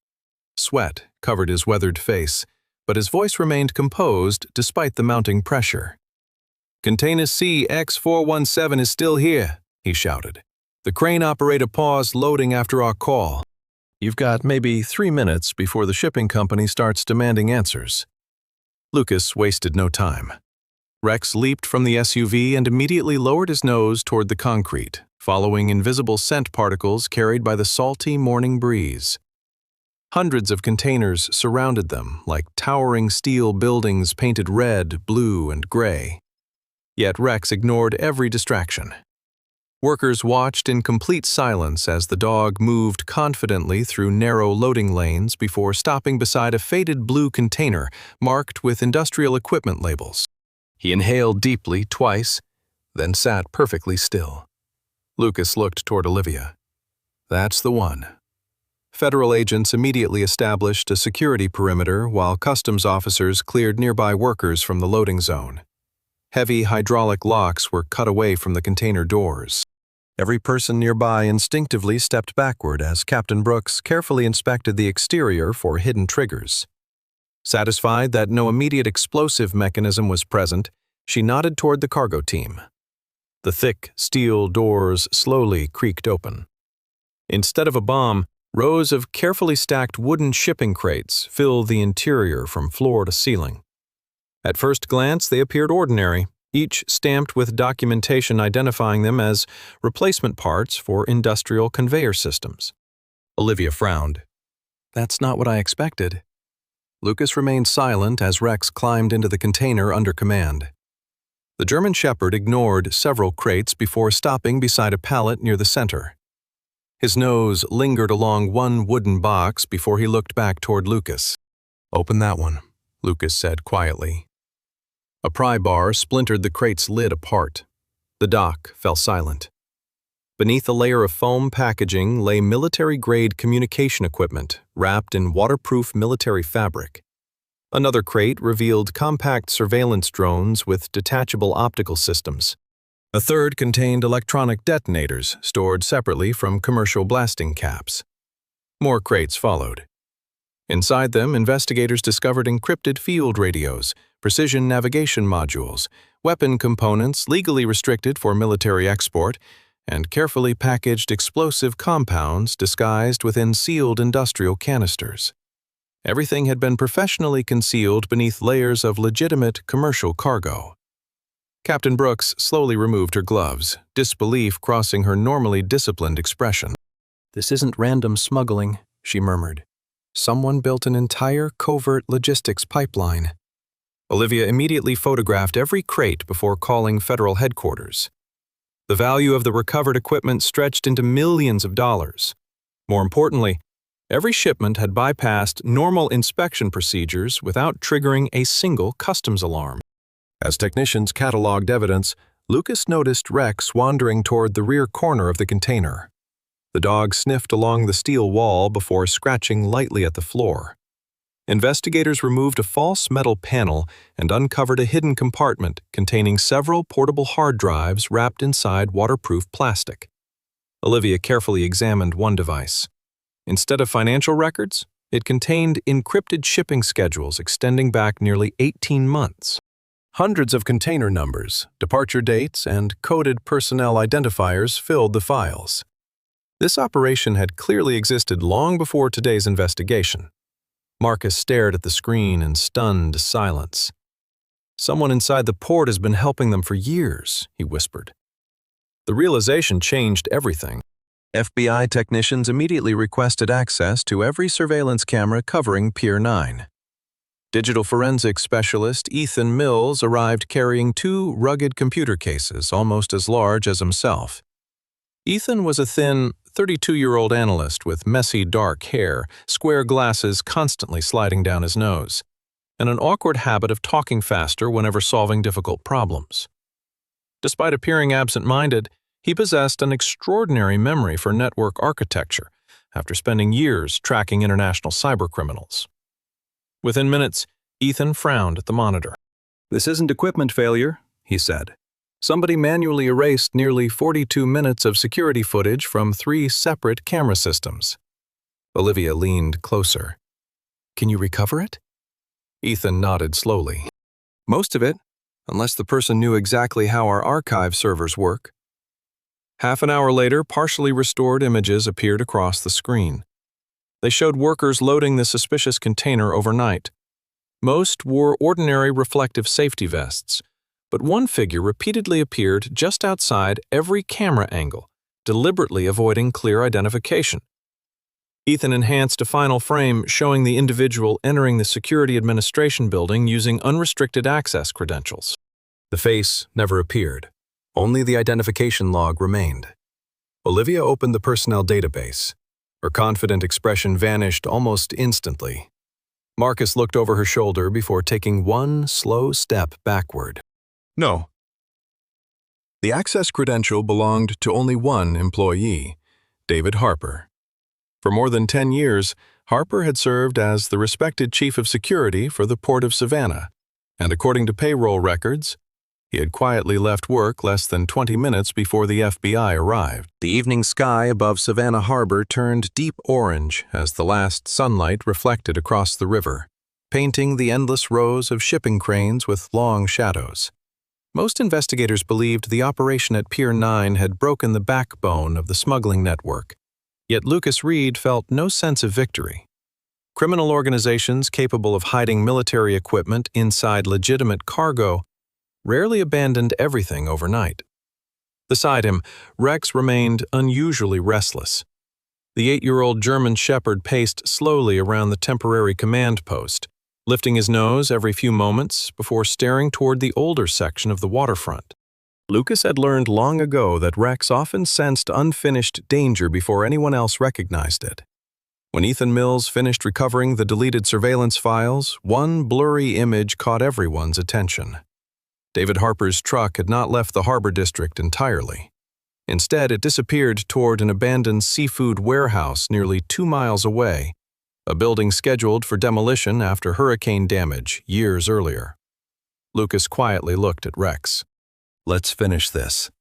Sweat covered his weathered face, but his voice remained composed despite the mounting pressure. "Container CX-417 is still here," he shouted. "The crane operator paused loading after our call. You've got maybe 3 minutes before the shipping company starts demanding answers." Lucas wasted no time. Rex leaped from the SUV and immediately lowered his nose toward the concrete, following invisible scent particles carried by the salty morning breeze. Hundreds of containers surrounded them, like towering steel buildings painted red, blue, and gray. Yet Rex ignored every distraction. Workers watched in complete silence as the dog moved confidently through narrow loading lanes before stopping beside a faded blue container marked with industrial equipment labels. He inhaled deeply twice, then sat perfectly still. Lucas looked toward Olivia. "That's the one." Federal agents immediately established a security perimeter while customs officers cleared nearby workers from the loading zone. Heavy hydraulic locks were cut away from the container doors. Every person nearby instinctively stepped backward as Captain Brooks carefully inspected the exterior for hidden triggers. Satisfied that no immediate explosive mechanism was present, she nodded toward the cargo team. The thick steel doors slowly creaked open. Instead of a bomb, rows of carefully stacked wooden shipping crates filled the interior from floor to ceiling. At first glance, they appeared ordinary, each stamped with documentation identifying them as replacement parts for industrial conveyor systems. Olivia frowned. "That's not what I expected." Lucas remained silent as Rex climbed into the container under command. The German Shepherd ignored several crates before stopping beside a pallet near the center. His nose lingered along one wooden box before he looked back toward Lucas. "Open that one," Lucas said quietly. A pry bar splintered the crate's lid apart. The dock fell silent. Beneath a layer of foam packaging lay military-grade communication equipment wrapped in waterproof military fabric. Another crate revealed compact surveillance drones with detachable optical systems. A third contained electronic detonators stored separately from commercial blasting caps. More crates followed. Inside them, investigators discovered encrypted field radios, precision navigation modules, weapon components legally restricted for military export, and carefully packaged explosive compounds disguised within sealed industrial canisters. Everything had been professionally concealed beneath layers of legitimate commercial cargo. Captain Brooks slowly removed her gloves, disbelief crossing her normally disciplined expression. "This isn't random smuggling," she murmured. "Someone built an entire covert logistics pipeline." Olivia immediately photographed every crate before calling federal headquarters. The value of the recovered equipment stretched into millions of dollars. More importantly, every shipment had bypassed normal inspection procedures without triggering a single customs alarm. As technicians cataloged evidence, Lucas noticed Rex wandering toward the rear corner of the container. The dog sniffed along the steel wall before scratching lightly at the floor. Investigators removed a false metal panel and uncovered a hidden compartment containing several portable hard drives wrapped inside waterproof plastic. Olivia carefully examined one device. Instead of financial records, it contained encrypted shipping schedules extending back nearly 18 months. Hundreds of container numbers, departure dates, and coded personnel identifiers filled the files. This operation had clearly existed long before today's investigation. Marcus stared at the screen in stunned silence. "Someone inside the port has been helping them for years," he whispered. The realization changed everything. FBI technicians immediately requested access to every surveillance camera covering Pier 9. Digital forensics specialist Ethan Mills arrived carrying 2 rugged computer cases almost as large as himself. Ethan was a thin, 32-year-old analyst with messy dark hair, square glasses constantly sliding down his nose, and an awkward habit of talking faster whenever solving difficult problems. Despite appearing absent-minded, he possessed an extraordinary memory for network architecture after spending years tracking international cybercriminals. Within minutes, Ethan frowned at the monitor. "This isn't equipment failure," he said. "Somebody manually erased nearly 42 minutes of security footage from 3 separate camera systems." Olivia leaned closer. "Can you recover it?" Ethan nodded slowly. "Most of it, unless the person knew exactly how our archive servers work." Half an hour later, partially restored images appeared across the screen. They showed workers loading the suspicious container overnight. Most wore ordinary reflective safety vests, but one figure repeatedly appeared just outside every camera angle, deliberately avoiding clear identification. Ethan enhanced a final frame showing the individual entering the Security Administration building using unrestricted access credentials. The face never appeared. Only the identification log remained. Olivia opened the personnel database. Her confident expression vanished almost instantly. Marcus looked over her shoulder before taking one slow step backward. "No." The access credential belonged to only one employee, David Harper. For more than 10 years, Harper had served as the respected chief of security for the Port of Savannah, and according to payroll records, he had quietly left work less than 20 minutes before the FBI arrived. The evening sky above Savannah Harbor turned deep orange as the last sunlight reflected across the river, painting the endless rows of shipping cranes with long shadows. Most investigators believed the operation at Pier 9 had broken the backbone of the smuggling network, yet Lucas Reed felt no sense of victory. Criminal organizations capable of hiding military equipment inside legitimate cargo rarely abandoned everything overnight. Beside him, Rex remained unusually restless. The 8-year-old German shepherd paced slowly around the temporary command post, lifting his nose every few moments before staring toward the older section of the waterfront. Lucas had learned long ago that Rex often sensed unfinished danger before anyone else recognized it. When Ethan Mills finished recovering the deleted surveillance files, one blurry image caught everyone's attention. David Harper's truck had not left the harbor district entirely. Instead, it disappeared toward an abandoned seafood warehouse nearly 2 miles away, a building scheduled for demolition after hurricane damage years earlier. Lucas quietly looked at Rex. "Let's finish this."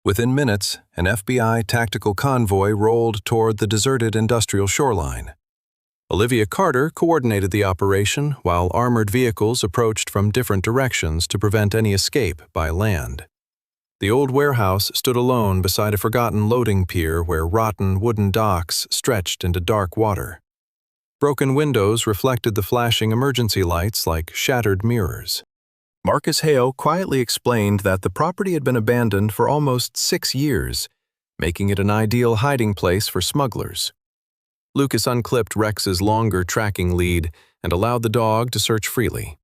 Within minutes, an FBI tactical convoy rolled toward the deserted industrial shoreline. Olivia Carter coordinated the operation while armored vehicles approached from different directions to prevent any escape by land. The old warehouse stood alone beside a forgotten loading pier where rotten wooden docks stretched into dark water. Broken windows reflected the flashing emergency lights like shattered mirrors. Marcus Hale quietly explained that the property had been abandoned for almost 6 years, making it an ideal hiding place for smugglers. Lucas unclipped Rex's longer tracking lead and allowed the dog to search freely.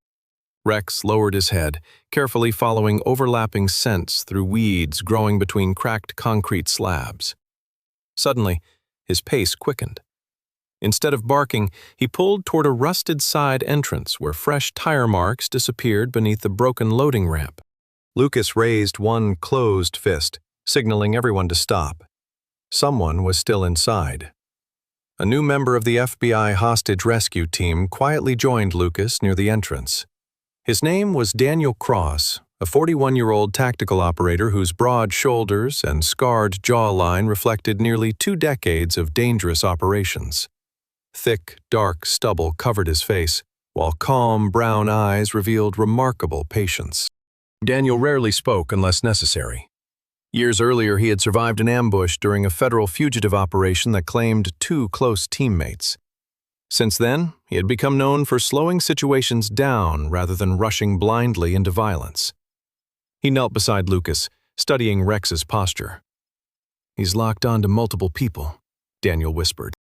Rex lowered his head, carefully following overlapping scents through weeds growing between cracked concrete slabs. Suddenly, his pace quickened. Instead of barking, he pulled toward a rusted side entrance where fresh tire marks disappeared beneath the broken loading ramp. Lucas raised one closed fist, signaling everyone to stop. Someone was still inside. A new member of the FBI hostage rescue team quietly joined Lucas near the entrance. His name was Daniel Cross, a 41-year-old tactical operator whose broad shoulders and scarred jawline reflected nearly 2 decades of dangerous operations. Thick, dark stubble covered his face, while calm brown eyes revealed remarkable patience. Daniel rarely spoke unless necessary. Years earlier, he had survived an ambush during a federal fugitive operation that claimed 2 close teammates. Since then, he had become known for slowing situations down rather than rushing blindly into violence. He knelt beside Lucas, studying Rex's posture. "He's locked onto multiple people," Daniel whispered.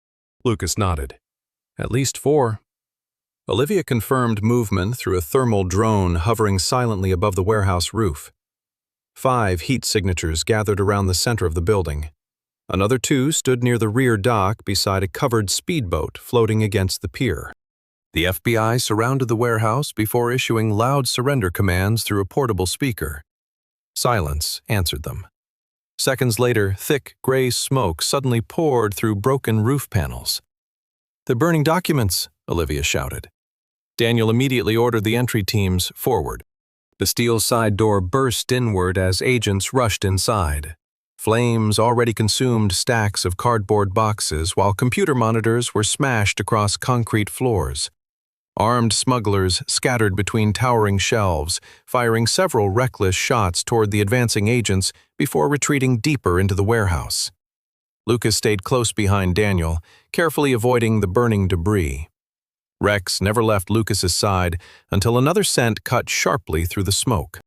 Lucas nodded. "At least 4. Olivia confirmed movement through a thermal drone hovering silently above the warehouse roof. 5 heat signatures gathered around the center of the building. Another 2 stood near the rear dock beside a covered speedboat floating against the pier. The FBI surrounded the warehouse before issuing loud surrender commands through a portable speaker. Silence answered them. Seconds later, thick gray smoke suddenly poured through broken roof panels. "They're burning documents," Olivia shouted. Daniel immediately ordered the entry teams forward. The steel side door burst inward as agents rushed inside. Flames already consumed stacks of cardboard boxes while computer monitors were smashed across concrete floors. Armed smugglers scattered between towering shelves, firing several reckless shots toward the advancing agents before retreating deeper into the warehouse. Lucas stayed close behind Daniel, carefully avoiding the burning debris. Rex never left Lucas's side until another scent cut sharply through the smoke.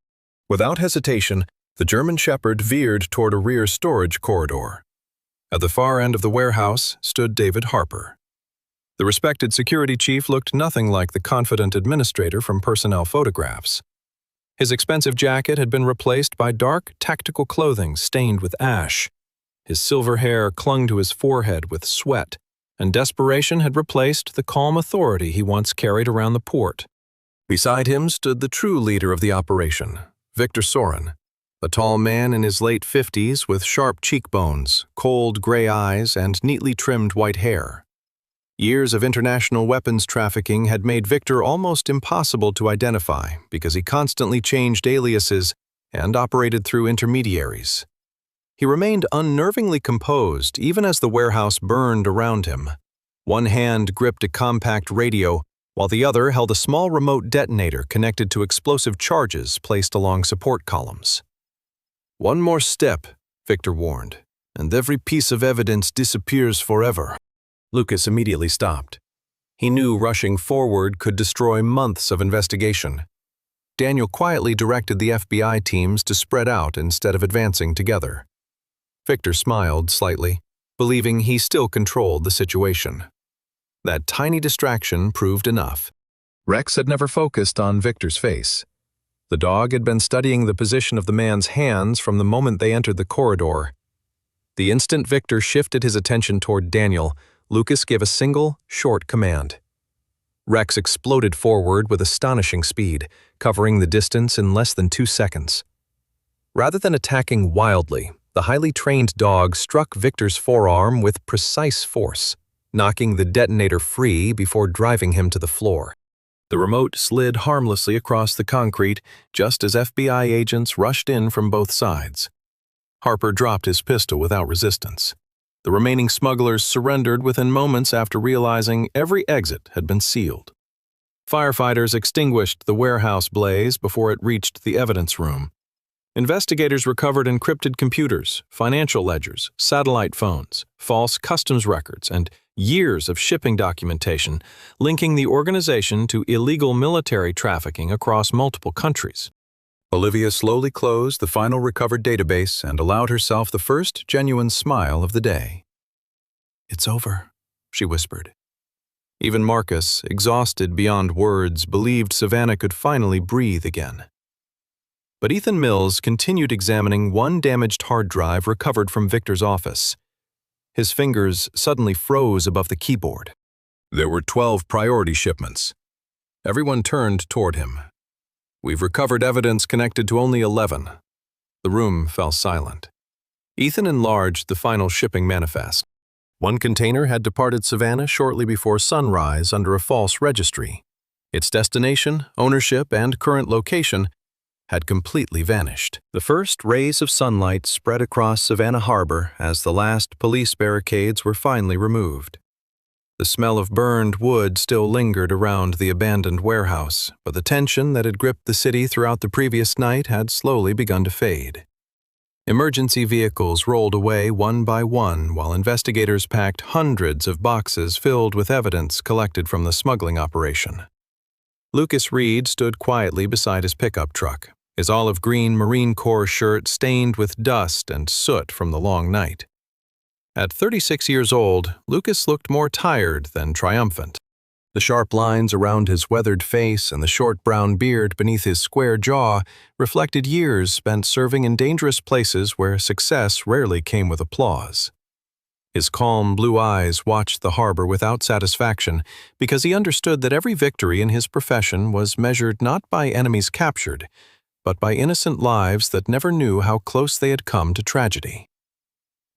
Without hesitation, the German Shepherd veered toward a rear storage corridor. At the far end of the warehouse stood David Harper. The respected security chief looked nothing like the confident administrator from personnel photographs. His expensive jacket had been replaced by dark, tactical clothing stained with ash. His silver hair clung to his forehead with sweat, and desperation had replaced the calm authority he once carried around the port. Beside him stood the true leader of the operation, Victor Sorin, a tall man in his late 50s with sharp cheekbones, cold gray eyes, and neatly trimmed white hair. Years of international weapons trafficking had made Victor almost impossible to identify because he constantly changed aliases and operated through intermediaries. He remained unnervingly composed even as the warehouse burned around him. One hand gripped a compact radio, while the other held a small remote detonator connected to explosive charges placed along support columns. "One more step," Victor warned, "and every piece of evidence disappears forever." Lucas immediately stopped. He knew rushing forward could destroy months of investigation. Daniel quietly directed the FBI teams to spread out instead of advancing together. Victor smiled slightly, believing he still controlled the situation. That tiny distraction proved enough. Rex had never focused on Victor's face. The dog had been studying the position of the man's hands from the moment they entered the corridor. The instant Victor shifted his attention toward Daniel, Lucas gave a single, short command. Rex exploded forward with astonishing speed, covering the distance in less than 2 seconds. Rather than attacking wildly, the highly trained dog struck Victor's forearm with precise force, knocking the detonator free before driving him to the floor. The remote slid harmlessly across the concrete just as FBI agents rushed in from both sides. Harper dropped his pistol without resistance. The remaining smugglers surrendered within moments after realizing every exit had been sealed. Firefighters extinguished the warehouse blaze before it reached the evidence room. Investigators recovered encrypted computers, financial ledgers, satellite phones, false customs records, and years of shipping documentation linking the organization to illegal military trafficking across multiple countries. Olivia slowly closed the final recovered database and allowed herself the first genuine smile of the day. "It's over," she whispered. Even Marcus, exhausted beyond words, believed Savannah could finally breathe again. But Ethan Mills continued examining one damaged hard drive recovered from Victor's office. His fingers suddenly froze above the keyboard. There were 12 priority shipments. Everyone turned toward him. "We've recovered evidence connected to only 11. The room fell silent. Ethan enlarged the final shipping manifest. One container had departed Savannah shortly before sunrise under a false registry. Its destination, ownership, and current location had completely vanished. The first rays of sunlight spread across Savannah Harbor as the last police barricades were finally removed. The smell of burned wood still lingered around the abandoned warehouse, but the tension that had gripped the city throughout the previous night had slowly begun to fade. Emergency vehicles rolled away one by one while investigators packed hundreds of boxes filled with evidence collected from the smuggling operation. Lucas Reed stood quietly beside his pickup truck, his olive green Marine Corps shirt stained with dust and soot from the long night. At 36 years old, Lucas looked more tired than triumphant. The sharp lines around his weathered face and the short brown beard beneath his square jaw reflected years spent serving in dangerous places where success rarely came with applause. His calm blue eyes watched the harbor without satisfaction because he understood that every victory in his profession was measured not by enemies captured, but by innocent lives that never knew how close they had come to tragedy.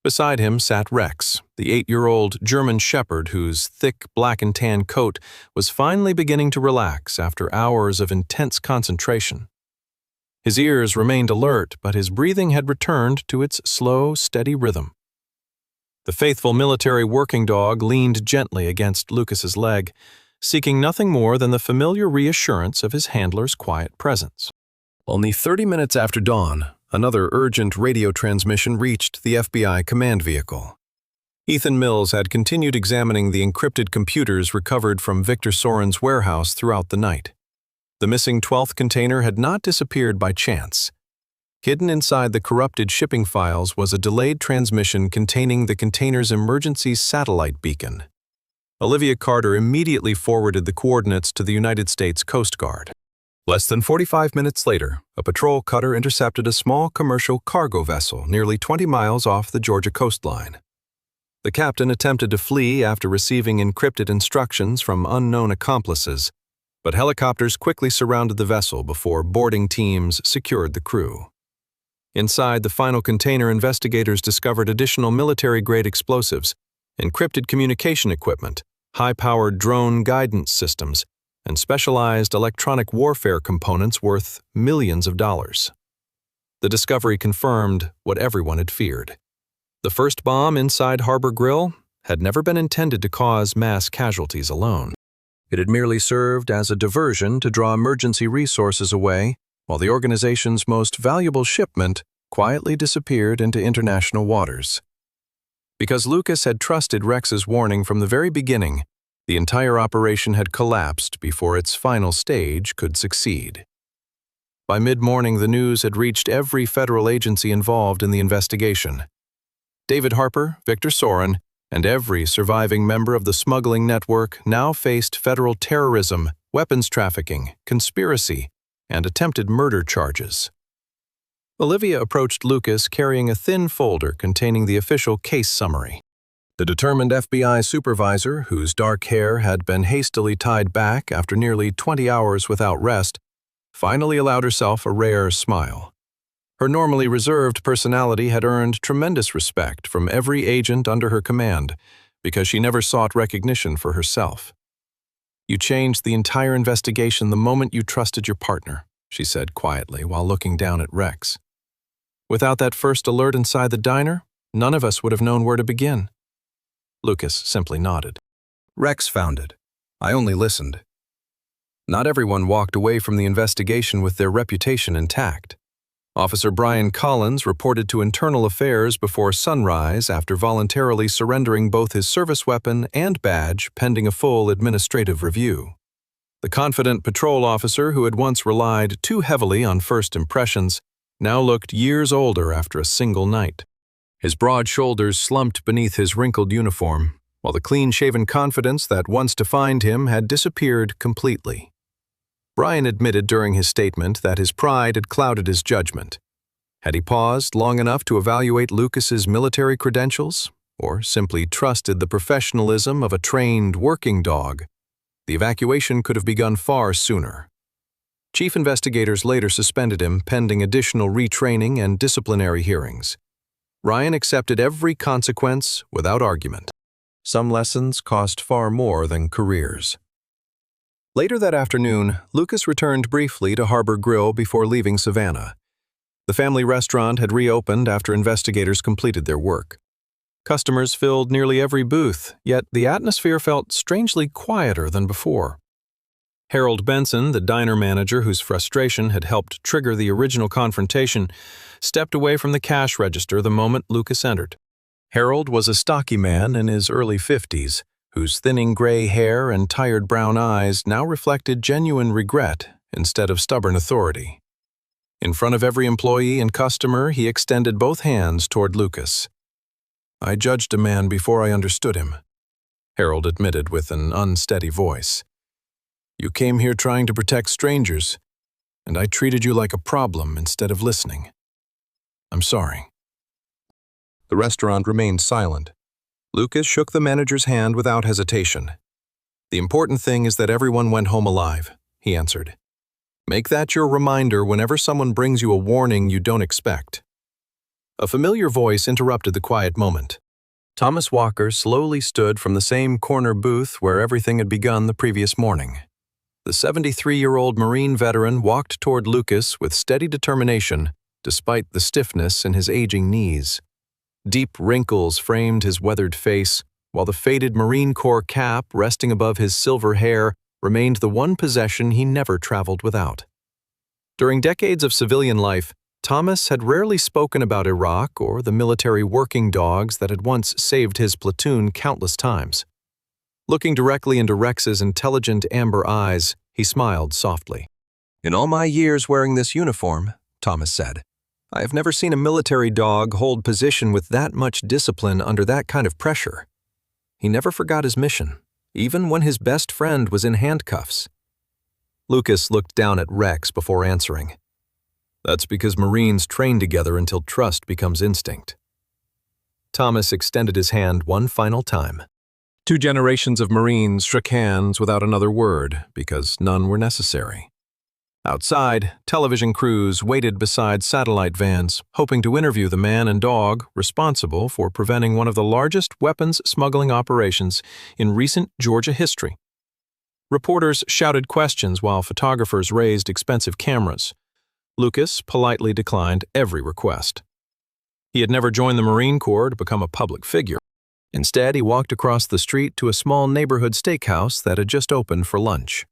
Beside him sat Rex, the 8-year-old German shepherd whose thick black and tan coat was finally beginning to relax after hours of intense concentration. His ears remained alert, but his breathing had returned to its slow, steady rhythm. The faithful military working dog leaned gently against Lucas's leg, seeking nothing more than the familiar reassurance of his handler's quiet presence. Only 30 minutes after dawn, another urgent radio transmission reached the FBI command vehicle. Ethan Mills had continued examining the encrypted computers recovered from Victor Soren's warehouse throughout the night. The missing 12th container had not disappeared by chance. Hidden inside the corrupted shipping files was a delayed transmission containing the container's emergency satellite beacon. Olivia Carter immediately forwarded the coordinates to the United States Coast Guard. Less than 45 minutes later, a patrol cutter intercepted a small commercial cargo vessel nearly 20 miles off the Georgia coastline. The captain attempted to flee after receiving encrypted instructions from unknown accomplices, but helicopters quickly surrounded the vessel before boarding teams secured the crew. Inside the final container, investigators discovered additional military-grade explosives, encrypted communication equipment, high-powered drone guidance systems, and specialized electronic warfare components worth millions of dollars. The discovery confirmed what everyone had feared. The first bomb inside Harbor Grill had never been intended to cause mass casualties alone. It had merely served as a diversion to draw emergency resources away, while the organization's most valuable shipment quietly disappeared into international waters. Because Lucas had trusted Rex's warning from the very beginning, the entire operation had collapsed before its final stage could succeed. By mid-morning, the news had reached every federal agency involved in the investigation. David Harper, Victor Soren, and every surviving member of the smuggling network now faced federal terrorism, weapons trafficking, conspiracy, and attempted murder charges. Olivia approached Lucas carrying a thin folder containing the official case summary. The determined FBI supervisor, whose dark hair had been hastily tied back after nearly 20 hours without rest, finally allowed herself a rare smile. Her normally reserved personality had earned tremendous respect from every agent under her command because she never sought recognition for herself. "You changed the entire investigation the moment you trusted your partner," she said quietly while looking down at Rex. "Without that first alert inside the diner, none of us would have known where to begin." Lucas simply nodded. "Rex found it. I only listened." Not everyone walked away from the investigation with their reputation intact. Officer Brian Collins reported to Internal Affairs before sunrise after voluntarily surrendering both his service weapon and badge pending a full administrative review. The confident patrol officer who had once relied too heavily on first impressions now looked years older after a single night. His broad shoulders slumped beneath his wrinkled uniform, while the clean-shaven confidence that once defined him had disappeared completely. Brian admitted during his statement that his pride had clouded his judgment. Had he paused long enough to evaluate Lucas's military credentials, or simply trusted the professionalism of a trained working dog, the evacuation could have begun far sooner. Chief investigators later suspended him pending additional retraining and disciplinary hearings. Ryan accepted every consequence without argument. Some lessons cost far more than careers. Later that afternoon, Lucas returned briefly to Harbor Grill before leaving Savannah. The family restaurant had reopened after investigators completed their work. Customers filled nearly every booth, yet the atmosphere felt strangely quieter than before. Harold Benson, the diner manager whose frustration had helped trigger the original confrontation, stepped away from the cash register the moment Lucas entered. Harold was a stocky man in his early 50s, whose thinning gray hair and tired brown eyes now reflected genuine regret instead of stubborn authority. In front of every employee and customer, he extended both hands toward Lucas. "I judged a man before I understood him," Harold admitted with an unsteady voice. "You came here trying to protect strangers, and I treated you like a problem instead of listening. I'm sorry." The restaurant remained silent. Lucas shook the manager's hand without hesitation. "The important thing is that everyone went home alive," he answered. "Make that your reminder whenever someone brings you a warning you don't expect." A familiar voice interrupted the quiet moment. Thomas Walker slowly stood from the same corner booth where everything had begun the previous morning. The 73-year-old Marine veteran walked toward Lucas with steady determination, despite the stiffness in his aging knees. Deep wrinkles framed his weathered face, while the faded Marine Corps cap resting above his silver hair remained the one possession he never traveled without. During decades of civilian life, Thomas had rarely spoken about Iraq or the military working dogs that had once saved his platoon countless times. Looking directly into Rex's intelligent amber eyes, he smiled softly. "In all my years wearing this uniform," Thomas said, "I have never seen a military dog hold position with that much discipline under that kind of pressure. He never forgot his mission, even when his best friend was in handcuffs." Lucas looked down at Rex before answering. "That's because Marines train together until trust becomes instinct." Thomas extended his hand one final time. 2 generations of Marines shook hands without another word because none were necessary. Outside, television crews waited beside satellite vans, hoping to interview the man and dog responsible for preventing one of the largest weapons smuggling operations in recent Georgia history. Reporters shouted questions while photographers raised expensive cameras. Lucas politely declined every request. He had never joined the Marine Corps to become a public figure. Instead, he walked across the street to a small neighborhood steakhouse that had just opened for lunch.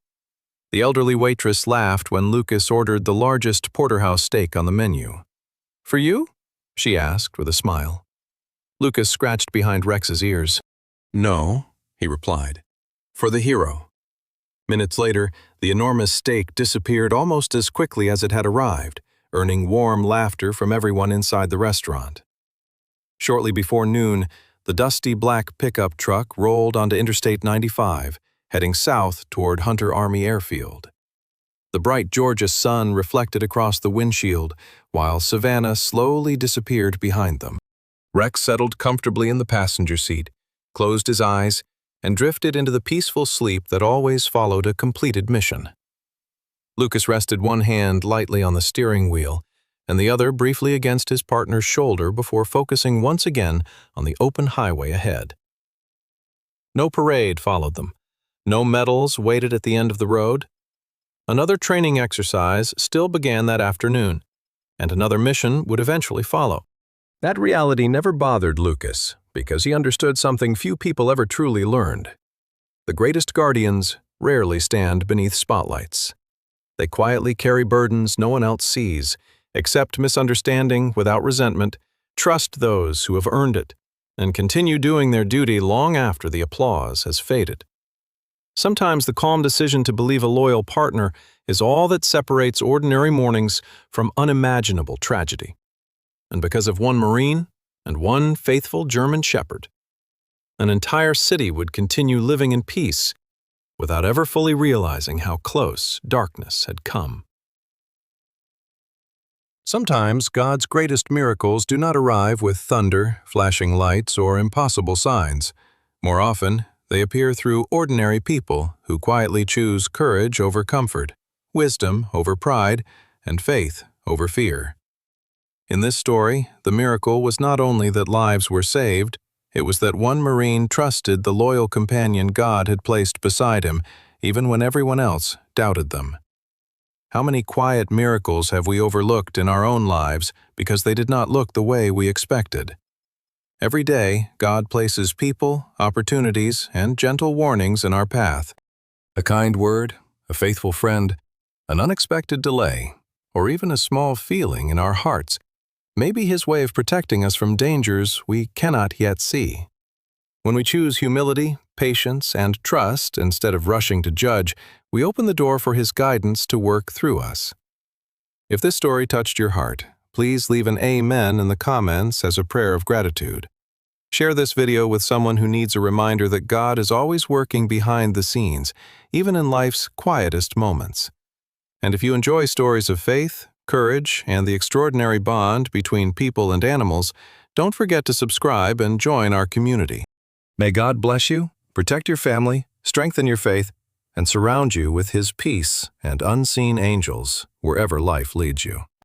The elderly waitress laughed when Lucas ordered the largest porterhouse steak on the menu. "For you?" she asked with a smile. Lucas scratched behind Rex's ears. "No," he replied. "For the hero." Minutes later, the enormous steak disappeared almost as quickly as it had arrived, earning warm laughter from everyone inside the restaurant. Shortly before noon, the dusty black pickup truck rolled onto Interstate 95, heading south toward Hunter Army Airfield. The bright Georgia sun reflected across the windshield, while Savannah slowly disappeared behind them. Rex settled comfortably in the passenger seat, closed his eyes, and drifted into the peaceful sleep that always followed a completed mission. Lucas rested one hand lightly on the steering wheel and the other briefly against his partner's shoulder before focusing once again on the open highway ahead. No parade followed them. No medals waited at the end of the road. Another training exercise still began that afternoon, and another mission would eventually follow. That reality never bothered Lucas, because he understood something few people ever truly learned. The greatest guardians rarely stand beneath spotlights. They quietly carry burdens no one else sees, accept misunderstanding without resentment, trust those who have earned it, and continue doing their duty long after the applause has faded. Sometimes the calm decision to believe a loyal partner is all that separates ordinary mornings from unimaginable tragedy. And because of one Marine and one faithful German shepherd, an entire city would continue living in peace without ever fully realizing how close darkness had come. Sometimes God's greatest miracles do not arrive with thunder, flashing lights, or impossible signs. More often, they appear through ordinary people who quietly choose courage over comfort, wisdom over pride, and faith over fear. In this story, the miracle was not only that lives were saved, it was that one Marine trusted the loyal companion God had placed beside him, even when everyone else doubted them. How many quiet miracles have we overlooked in our own lives because they did not look the way we expected? Every day, God places people, opportunities, and gentle warnings in our path. A kind word, a faithful friend, an unexpected delay, or even a small feeling in our hearts may be His way of protecting us from dangers we cannot yet see. When we choose humility, patience, and trust instead of rushing to judge, we open the door for His guidance to work through us. If this story touched your heart, please leave an amen in the comments as a prayer of gratitude. Share this video with someone who needs a reminder that God is always working behind the scenes, even in life's quietest moments. And if you enjoy stories of faith, courage, and the extraordinary bond between people and animals, don't forget to subscribe and join our community. May God bless you, protect your family, strengthen your faith, and surround you with His peace and unseen angels wherever life leads you.